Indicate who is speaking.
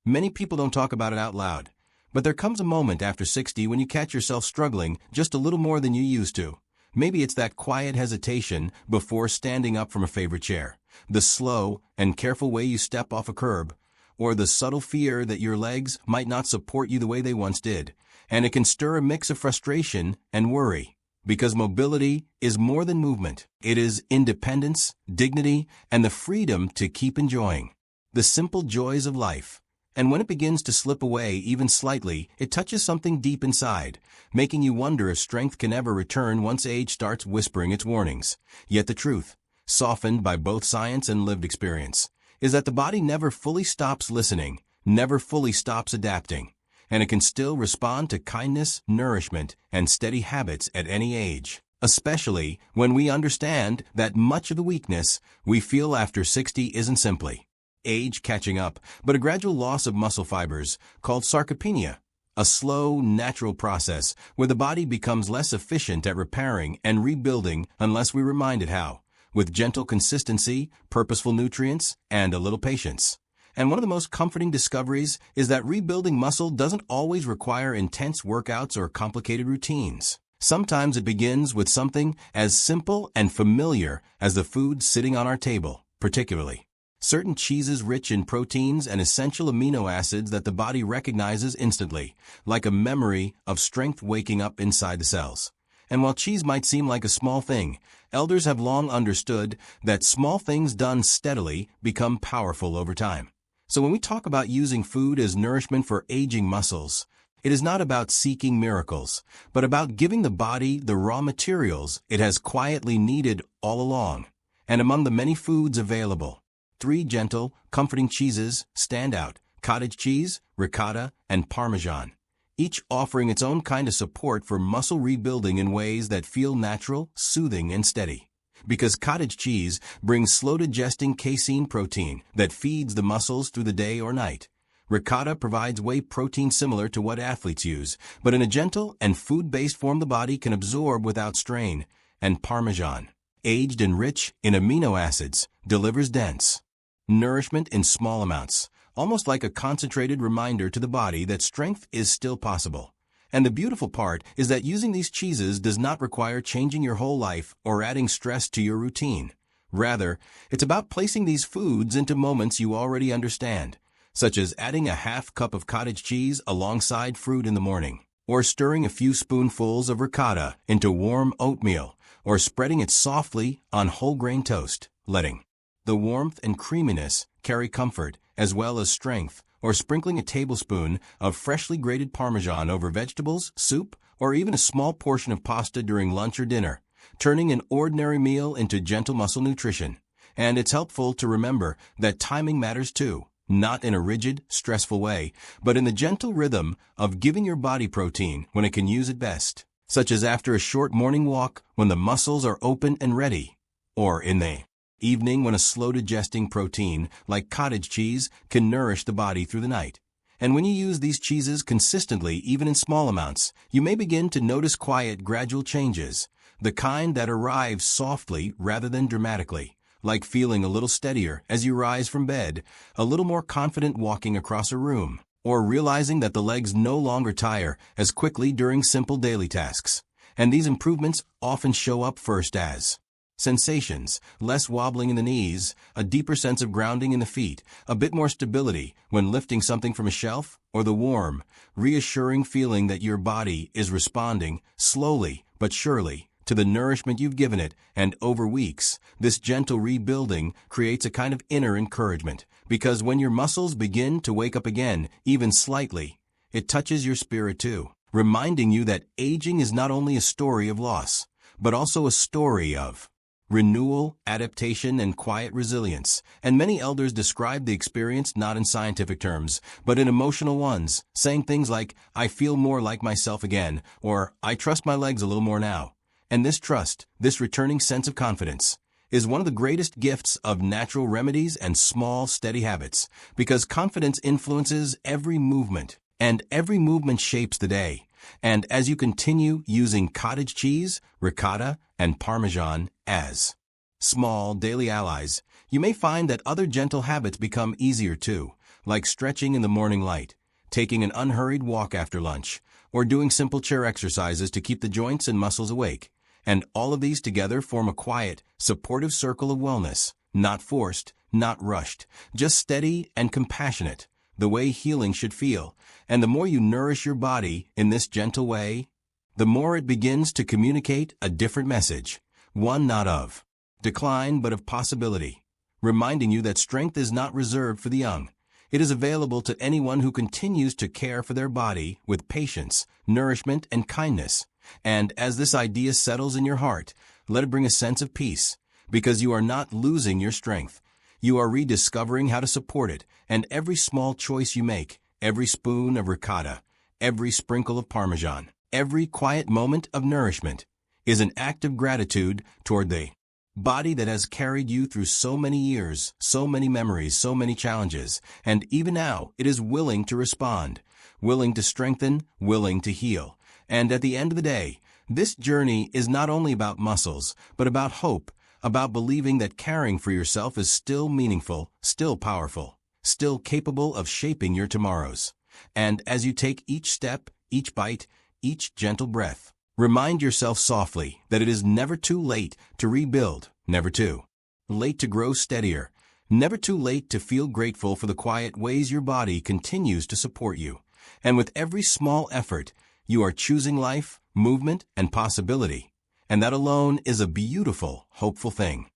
Speaker 1: Many people don't talk about it out loud, but there comes a moment after 60 when you catch yourself struggling just a little more than you used to. Maybe it's that quiet hesitation before standing up from a favorite chair, the slow and careful way you step off a curb, or the subtle fear that your legs might not support you the way they once did. And it can stir a mix of frustration and worry. Because mobility is more than movement. It is independence, dignity, and the freedom to keep enjoying the simple joys of life. And when it begins to slip away even slightly, it touches something deep inside, making you wonder if strength can ever return once age starts whispering its warnings. Yet the truth, softened by both science and lived experience, is that the body never fully stops listening, never fully stops adapting. And it can still respond to kindness, nourishment, and steady habits at any age, especially when we understand that much of the weakness we feel after 60 isn't simply age catching up, but a gradual loss of muscle fibers called sarcopenia, a slow, natural process where the body becomes less efficient at repairing and rebuilding unless we remind it how, with gentle consistency, purposeful nutrients, and a little patience. And one of the most comforting discoveries is that rebuilding muscle doesn't always require intense workouts or complicated routines. Sometimes it begins with something as simple and familiar as the food sitting on our table, particularly certain cheeses rich in proteins and essential amino acids that the body recognizes instantly, like a memory of strength waking up inside the cells. And while cheese might seem like a small thing, elders have long understood that small things done steadily become powerful over time. So when we talk about using food as nourishment for aging muscles, it is not about seeking miracles, but about giving the body the raw materials it has quietly needed all along. And among the many foods available, 3 gentle, comforting cheeses stand out: cottage cheese, ricotta, and Parmesan, each offering its own kind of support for muscle rebuilding in ways that feel natural, soothing, and steady. Because cottage cheese brings slow-digesting casein protein that feeds the muscles through the day or night. Ricotta provides whey protein similar to what athletes use, but in a gentle and food-based form the body can absorb without strain. And Parmesan, aged and rich in amino acids, delivers dense nourishment in small amounts, almost like a concentrated reminder to the body that strength is still possible. And the beautiful part is that using these cheeses does not require changing your whole life or adding stress to your routine. Rather, it's about placing these foods into moments you already understand, such as adding a half cup of cottage cheese alongside fruit in the morning, or stirring a few spoonfuls of ricotta into warm oatmeal, or spreading it softly on whole grain toast, letting the warmth and creaminess carry comfort as well as strength, or sprinkling a tablespoon of freshly grated Parmesan over vegetables, soup, or even a small portion of pasta during lunch or dinner, turning an ordinary meal into gentle muscle nutrition. And it's helpful to remember that timing matters too, not in a rigid, stressful way, but in the gentle rhythm of giving your body protein when it can use it best, such as after a short morning walk when the muscles are open and ready, or in the evening when a slow-digesting protein like cottage cheese can nourish the body through the night. And when you use these cheeses consistently, even in small amounts, you may begin to notice quiet, gradual changes, the kind that arrive softly rather than dramatically, like feeling a little steadier as you rise from bed, a little more confident walking across a room, or realizing that the legs no longer tire as quickly during simple daily tasks. And these improvements often show up first as sensations, less wobbling in the knees, a deeper sense of grounding in the feet, a bit more stability when lifting something from a shelf, or the warm, reassuring feeling that your body is responding, slowly but surely, to the nourishment you've given it. And over weeks, this gentle rebuilding creates a kind of inner encouragement, because when your muscles begin to wake up again, even slightly, it touches your spirit too, reminding you that aging is not only a story of loss, but also a story of renewal, adaptation, and quiet resilience. And many elders describe the experience not in scientific terms, but in emotional ones, saying things like, "I feel more like myself again," or "I trust my legs a little more now." And this trust, this returning sense of confidence, is one of the greatest gifts of natural remedies and small, steady habits, because confidence influences every movement, and every movement shapes the day. And as you continue using cottage cheese, ricotta, and Parmesan as small daily allies, you may find that other gentle habits become easier too, like stretching in the morning light, taking an unhurried walk after lunch, or doing simple chair exercises to keep the joints and muscles awake. And all of these together form a quiet, supportive circle of wellness, not forced, not rushed, just steady and compassionate, the way healing should feel. And the more you nourish your body in this gentle way, the more it begins to communicate a different message, one not of decline but of possibility, reminding you that strength is not reserved for the young. It is available to anyone who continues to care for their body with patience, nourishment, and kindness. And as this idea settles in your heart, let it bring a sense of peace, because you are not losing your strength. You are rediscovering how to support it, and every small choice you make, every spoon of ricotta, every sprinkle of Parmesan, every quiet moment of nourishment, is an act of gratitude toward the body that has carried you through so many years, so many memories, so many challenges, and even now it is willing to respond, willing to strengthen, willing to heal. And at the end of the day, this journey is not only about muscles, but about hope, about believing that caring for yourself is still meaningful, still powerful, still capable of shaping your tomorrows. And as you take each step, each bite, each gentle breath, remind yourself softly that it is never too late to rebuild, never too late to grow steadier, never too late to feel grateful for the quiet ways your body continues to support you. And with every small effort, you are choosing life, movement, and possibility. And that alone is a beautiful, hopeful thing.